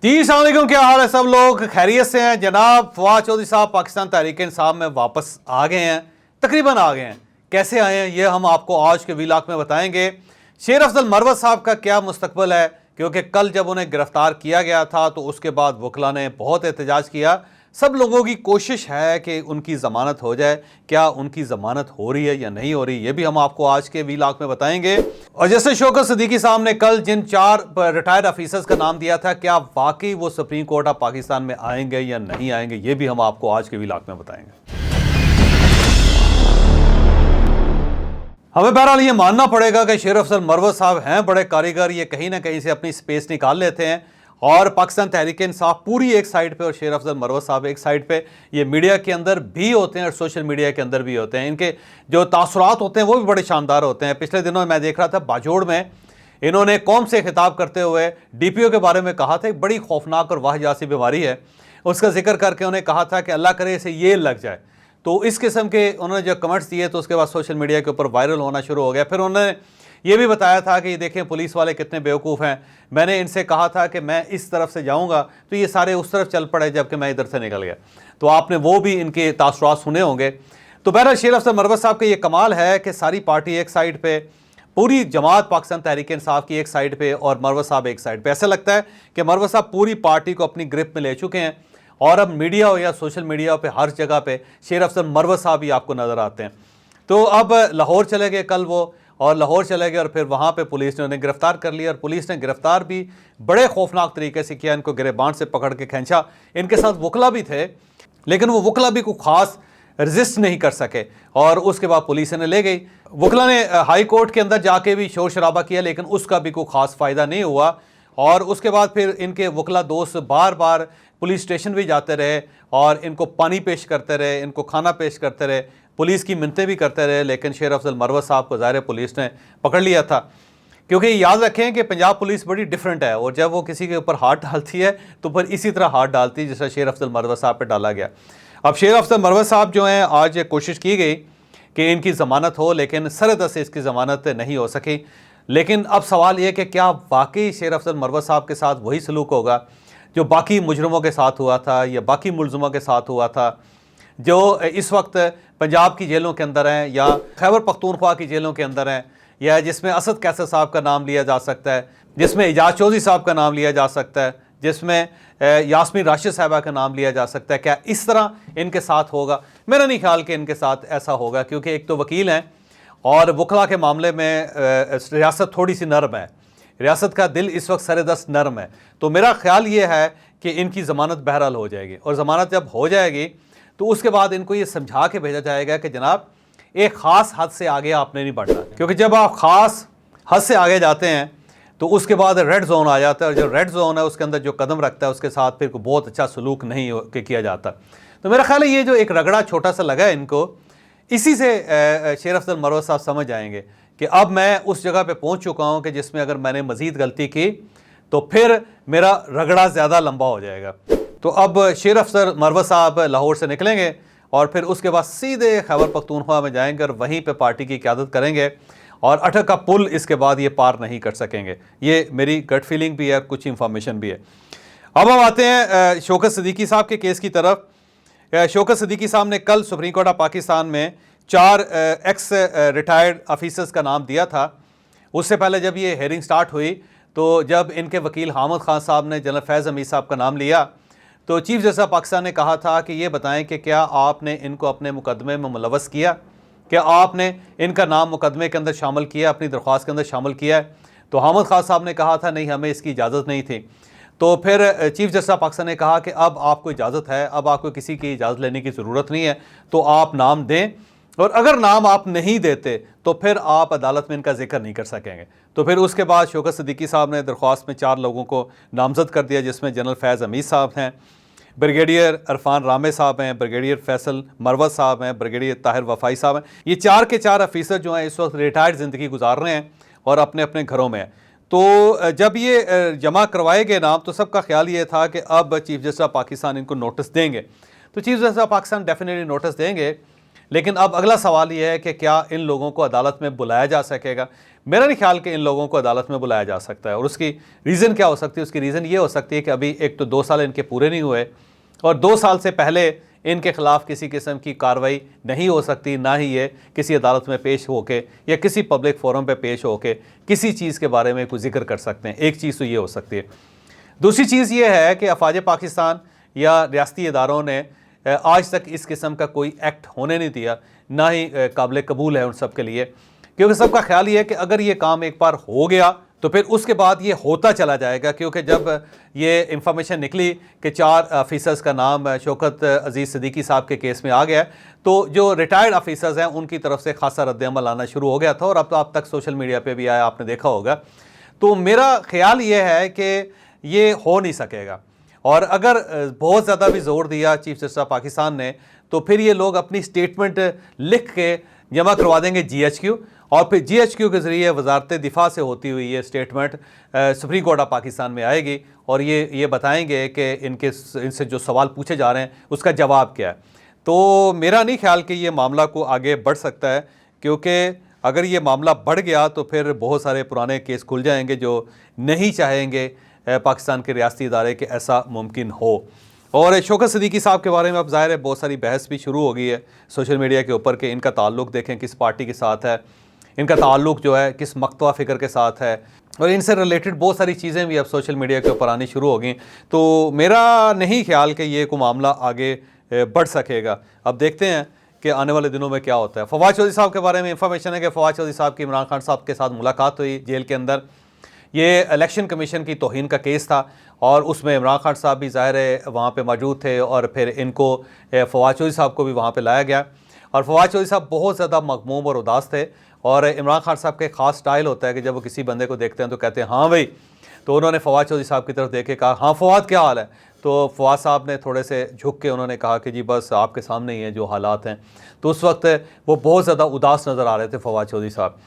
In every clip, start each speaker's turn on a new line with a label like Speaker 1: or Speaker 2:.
Speaker 1: जी अस्सलाम वालेकुम, क्या हाल है सब लोग? खैरियत से हैं जनाब? फवाद चौधरी साहब पाकिस्तान तहरीक इंसाफ में वापस आ गए हैं, तकरीबन आ गए हैं। कैसे आए हैं ये हम आपको आज के व्लॉग में बताएंगे। शेर अफजल मरवत साहब का क्या मुस्तकबिल है, क्योंकि कल जब उन्हें गिरफ्तार किया गया था तो उसके बाद वकला ने बहुत एहतजाज किया। सब लोगों की कोशिश है कि उनकी ज़मानत हो जाए। क्या उनकी ज़मानत हो रही है या नहीं हो रही, ये भी हम आपको आज के व्लॉग में बताएंगे। और जैसे शौकत सिद्दीकी साहब ने कल जिन 4 रिटायर्ड ऑफिसर्स का नाम दिया था, क्या वाकई वो सुप्रीम कोर्ट ऑफ पाकिस्तान में आएंगे या नहीं आएंगे, ये भी हम आपको आज के व्लॉग में बताएंगे। हमें बहरहाल ये मानना पड़ेगा कि शेर अफजल मरवत साहब हैं बड़े कारीगर। ये कहीं ना कहीं से अपनी स्पेस निकाल लेते हैं और पाकिस्तान तहरीक इंसाफ पूरी एक साइड पे और शेर अफजल मरवत साहब एक साइड पे। ये मीडिया के अंदर भी होते हैं और सोशल मीडिया के अंदर भी होते हैं। इनके जो तासुरात होते हैं वो भी बड़े शानदार होते हैं। पिछले दिनों मैं देख रहा था बाजोड़ में इन्होंने कौम से खिताब करते हुए DPO के बारे में कहा था, एक बड़ी खौफनाक और वाहियासी बीमारी है, उसका जिक्र करके उन्हें कहा था कि अल्लाह करे इसे ये लग जाए। तो इस किस्म के उन्होंने जो कमेंट्स दिए तो उसके बाद सोशल मीडिया के ऊपर वायरल होना शुरू हो गया। फिर उन्होंने ये भी बताया था कि ये देखें पुलिस वाले कितने बेवकूफ़ हैं, मैंने इनसे कहा था कि मैं इस तरफ से जाऊंगा तो ये सारे उस तरफ चल पड़े जबकि मैं इधर से निकल गया। तो आपने वो भी इनके तासुरात सुने होंगे। तो बहरहाल शेर अफजल मरवत साहब का ये कमाल है कि सारी पार्टी एक साइड पे, पूरी जमात पाकिस्तान तहरीक इंसाफ की एक साइड पे और मरवत साहब एक साइड पे। ऐसा लगता है कि मरवत साहब पूरी पार्टी को अपनी ग्रिप में ले चुके हैं और अब मीडिया हो या सोशल मीडिया पे हर जगह पे शेर अफजल मरवत साहब ही आपको नज़र आते हैं। तो अब लाहौर चले गए कल वो, और लाहौर चले गए और फिर वहाँ पे पुलिस ने उन्हें गिरफ्तार कर लिया। और पुलिस ने गिरफ्तार भी बड़े खौफनाक तरीके से किया। इनको गिरेबान से पकड़ के खींचा। इनके साथ वकला भी थे लेकिन वो वकला भी कोई ख़ास रजिस्ट नहीं कर सके और उसके बाद पुलिस ने ले गई। वकला ने हाई कोर्ट के अंदर जाके भी शोर शराबा किया लेकिन उसका भी कोई ख़ास फ़ायदा नहीं हुआ। और उसके बाद फिर इनके वकला दोस्त बार बार पुलिस स्टेशन भी जाते रहे और इनको पानी पेश करते रहे, इनको खाना पेश करते रहे, पुलिस की मिन्नतें भी करते रहे। लेकिन शेर अफजल मरवत साहब को ज़ाहिर पुलिस ने पकड़ लिया था, क्योंकि याद रखें कि पंजाब पुलिस बड़ी डिफरेंट है और जब वो किसी के ऊपर हाथ डालती है तो फिर इसी तरह हाथ डालती है जैसा शेर अफजल मरवत साहब पे डाला गया। अब शेर अफजल मरवत साहब जो हैं, आज कोशिश की गई कि इनकी ज़मानत हो लेकिन सरहद से इसकी ज़मानत नहीं हो सकी। लेकिन अब सवाल ये कि क्या वाकई शेर अफजल मरवत साहब के साथ वही सलूक होगा जो बाकी मुजरमों के साथ हुआ था या बाकी मुलज़मों के साथ हुआ था जो इस वक्त पंजाब की जेलों के अंदर हैं या खैबर पख्तूनख्वा की जेलों के अंदर हैं, या जिसमें असद कैसर साहब का नाम लिया जा सकता है, जिसमें एजाज चौधरी साहब का नाम लिया जा सकता है, जिसमें यास्मीन राशिद साहबा का नाम लिया जा सकता है। क्या इस तरह इनके साथ होगा? मेरा नहीं ख्याल कि इनके साथ ऐसा होगा, क्योंकि एक तो वकील हैं और वकला के मामले में रियासत थोड़ी सी नरम है, रियासत का दिल इस वक्त सरेदस्त नरम है। तो मेरा ख्याल ये है कि इनकी ज़मानत बहरहाल हो जाएगी और ज़मानत जब हो जाएगी तो उसके बाद इनको ये समझा के भेजा जाएगा कि जनाब एक ख़ास हद से आगे आपने नहीं बढ़ना, क्योंकि जब आप ख़ास हद से आगे जाते हैं तो उसके बाद रेड जोन आ जाता है और जो रेड जोन है उसके अंदर जो कदम रखता है उसके साथ फिर कोई बहुत अच्छा सलूक नहीं किया जाता। तो मेरा ख्याल है ये जो एक रगड़ा छोटा सा लगा है इनको, इसी से शेर अफजल मरवत साहब समझ आएंगे कि अब मैं उस जगह पे पहुंच चुका हूं कि जिसमें अगर मैंने मज़ीद गलती की तो फिर मेरा रगड़ा ज़्यादा लंबा हो जाएगा। तो अब शेर अफजल मरवत साहब लाहौर से निकलेंगे और फिर उसके बाद सीधे खैबर पख्तूनख्वा में जाएंगे और वहीं पे पार्टी की क़यादत करेंगे और अटक का पुल इसके बाद ये पार नहीं कर सकेंगे। ये मेरी गट फीलिंग भी है, कुछ इंफॉर्मेशन भी है। अब हम आते हैं शौकत सिद्दीकी साहब के केस की तरफ। शौकत सिद्दीकी साहब ने कल सुप्रीम कोर्ट ऑफ पाकिस्तान में 4 एक्स रिटायर्ड ऑफिसर्स का नाम दिया था। उससे पहले जब ये हेयरिंग स्टार्ट हुई तो जब इनके वकील हामिद खान साहब ने जनरल फैज़ हमीद साहब का नाम लिया तो चीफ जस्टिस ऑफ पाकिस्तान ने कहा था कि ये बताएं कि क्या आपने इनको अपने मुकदमे में मुलव्वस किया, क्या आपने इनका नाम मुकदमे के अंदर शामिल किया, अपनी दरख्वास्त के अंदर शामिल किया है। तो हामिद खान साहब ने कहा था नहीं, हमें इसकी इजाज़त नहीं थी। तो फिर चीफ जस्टिस ऑफ पाकिस्तान ने कहा कि अब आपको इजाज़त है, अब आपको किसी की इजाज़त लेने की ज़रूरत नहीं है, तो आप नाम दें और अगर नाम आप नहीं देते तो फिर आप अदालत में इनका जिक्र नहीं कर सकेंगे। तो फिर उसके बाद शौकत सिद्दीकी साहब ने दरख्वास्त में 4 लोगों को नामजद कर दिया, जिसमें जनरल फैज़ हमीद साहब हैं, ब्रिगेडियर इरफान रामे साहब हैं, ब्रिगेडियर फैसल मरवत साहब हैं, ब्रिगेडियर ताहिर वफ़ाई साहब हैं। ये 4 के 4 ऑफिसर जो हैं इस वक्त रिटायर्ड ज़िंदगी गुजार रहे हैं और अपने अपने घरों में हैं। तो जब ये जमा करवाए गए नाम तो सबका ख्याल ये था कि अब चीफ जस्टिस ऑफ पाकिस्तान इनको नोटिस देंगे। तो chief justice of Pakistan definitely notice देंगे, लेकिन अब अगला सवाल ये है कि क्या इन लोगों को अदालत में बुलाया जा सकेगा। मेरा नहीं ख्याल कि इन लोगों को अदालत में बुलाया जा सकता है। और उसकी रीज़न क्या हो सकती है? उसकी रीज़न ये हो सकती है कि अभी एक तो 2 साल इनके पूरे नहीं हुए और 2 साल से पहले इनके खिलाफ किसी किस्म की कार्रवाई नहीं हो सकती, ना ही ये किसी अदालत में पेश होके या किसी पब्लिक फोरम पे पेश होके किसी चीज़ के बारे में कोई जिक्र कर सकते हैं। एक चीज़ तो ये हो सकती है। दूसरी चीज़ ये है कि अफवाज पाकिस्तान या रियासती इदारों ने आज तक इस किस्म का कोई एक्ट होने नहीं दिया, ना ही काबिल कबूल है उन सब के लिए, क्योंकि सबका ख्याल ये है कि अगर ये काम एक बार हो गया तो फिर उसके बाद ये होता चला जाएगा। क्योंकि जब ये इंफॉर्मेशन निकली कि 4 ऑफिसर्स का नाम शौकत अजीज़ सिद्दीकी साहब के केस में आ गया, तो जो रिटायर्ड ऑफिसर्स हैं उनकी तरफ से खासा रद्द-ए-अमल आना शुरू हो गया था और अब तो आप तक सोशल मीडिया पे भी आया, आपने देखा होगा। तो मेरा ख्याल ये है कि ये हो नहीं सकेगा और अगर बहुत ज़्यादा भी ज़ोर दिया चीफ जस्टिस ऑफ पाकिस्तान ने तो फिर ये लोग अपनी स्टेटमेंट लिख के जमा करवा देंगे GHQ और फिर GHQ के ज़रिए वजारत दिफा से होती हुई ये statement supreme court of Pakistan में आएगी और ये बताएंगे कि इनसे जो सवाल पूछे जा रहे हैं उसका जवाब क्या है। तो मेरा नहीं ख्याल कि ये मामला को आगे बढ़ सकता है, क्योंकि अगर ये मामला बढ़ गया तो फिर बहुत सारे पुराने केस खुल जाएंगे जो नहीं चाहेंगे पाकिस्तान के रियासती इदारे के ऐसा मुमकिन हो। और शौकत सिद्दीकी साहब के बारे में अब ज़ाहिर है बहुत सारी बहस भी शुरू हो गई है सोशल मीडिया के ऊपर कि इनका ताल्लुक़ देखें किस पार्टी के साथ है, इनका ताल्लुक़ जो है किस मकतवा फ़िक्र के साथ है, और इनसे रिलेटेड बहुत सारी चीज़ें भी अब सोशल मीडिया के ऊपर आनी शुरू हो गई। तो मेरा नहीं ख्याल कि ये कोई मामला आगे बढ़ सकेगा। अब देखते हैं कि आने वाले दिनों में क्या होता है। फवाद चौधरी साहब के बारे में इंफॉर्मेशन है कि फवाद चौधरी साहब की इमरान खान साहब के साथ मुलाकात हुई जेल के अंदर। ये इलेक्शन कमीशन की तौहीन का केस था और उसमें इमरान खान साहब भी ज़ाहिर है वहाँ पे मौजूद थे और फिर इनको फवाद चौधरी साहब को भी वहाँ पे लाया गया और फवाद चौधरी साहब बहुत ज़्यादा मगमूम और उदास थे। और इमरान खान साहब का एक ख़ास स्टाइल होता है कि जब वो किसी बंदे को देखते हैं तो कहते हैं हाँ भाई, तो उन्होंने फवाद चौधरी साहब की तरफ देख के कहा हाँ फवाद क्या हाल है, तो फवाद साहब ने थोड़े से झुक के उन्होंने कहा कि जी बस आपके सामने ही है जो हालात हैं। तो उस वक्त वो बहुत ज़्यादा उदास नज़र आ रहे थे फवाद चौधरी साहब।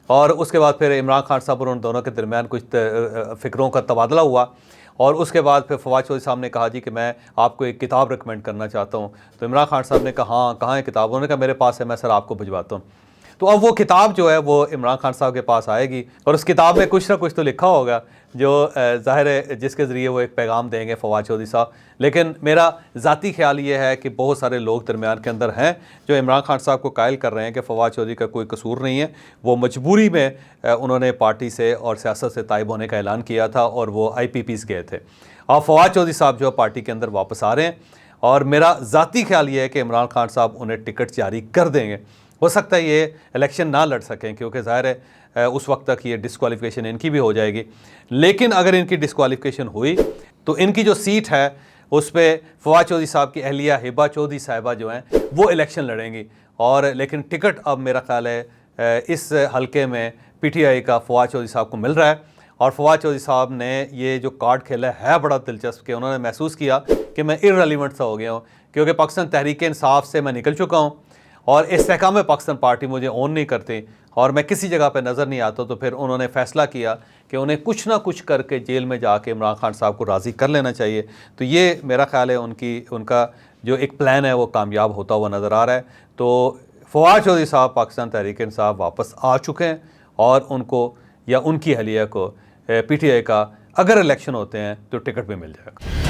Speaker 1: और उसके बाद फिर इमरान खान साहब और उन दोनों के दरमियान कुछ फ़िक्रों का तबादला हुआ और उसके बाद फिर फवाद चौधरी साहब ने कहा जी कि मैं आपको एक किताब रिकमेंड करना चाहता हूँ। तो इमरान खान साहब ने कहा हाँ कहाँ है किताब? उन्होंने कहा मेरे पास है, मैं सर आपको भिजवाता हूँ। तो अब वो किताब जो है वो इमरान खान साहब के पास आएगी और उस किताब में कुछ ना कुछ तो लिखा होगा जो ज़ाहिर है जिसके ज़रिए वो एक पैगाम देंगे फवाद चौधरी साहब। लेकिन मेरा ज़ाती ख्याल ये है कि बहुत सारे लोग दरमियान के अंदर हैं जो इमरान खान साहब को कायल कर रहे हैं कि फवाद चौधरी का कोई कसूर नहीं है, वो मजबूरी में उन्होंने पार्टी से और सियासत से ताइब होने का ऐलान किया था और वो IPPs गए थे। और फवाद चौधरी साहब जो पार्टी के अंदर वापस आ रहे हैं और मेरा ज़ाती ख्याल ये है कि इमरान खान साहब उन्हें टिकट जारी कर देंगे। हो सकता है ये इलेक्शन ना लड़ सकें क्योंकि ज़ाहिर है उस वक्त तक ये डिस्क्वालिफिकेशन इनकी भी हो जाएगी। लेकिन अगर इनकी डिस्क्वालिफिकेशन हुई तो इनकी जो सीट है उस पर फवाद चौधरी साहब की अहलिया हिबा चौधरी साहिबा जो हैं वो इलेक्शन लड़ेंगी। और लेकिन टिकट अब मेरा ख्याल है इस हलके में PTI का फवाद चौधरी साहब को मिल रहा है। और फवाद चौधरी साहब ने ये जो कार्ड खेला है बड़ा दिलचस्प, कि उन्होंने महसूस किया कि मैं इररेलेवेंट सा हो गया हूँ क्योंकि पाकिस्तान तहरीक इंसाफ से मैं निकल चुका हूँ और इस्तेहकाम पाकिस्तान पार्टी मुझे ओन नहीं करती और मैं किसी जगह पे नज़र नहीं आता। तो फिर उन्होंने फ़ैसला किया कि उन्हें कुछ ना कुछ करके जेल में जाके इमरान खान साहब को राज़ी कर लेना चाहिए। तो ये मेरा ख्याल है उनका जो एक प्लान है वो कामयाब होता हुआ नज़र आ रहा है। तो फवाद चौधरी साहब पाकिस्तान तहरीक इंसाफ वापस आ चुके हैं और उनको या उनकी अहलिया को PTI का अगर इलेक्शन होते हैं तो टिकट भी मिल जाएगा।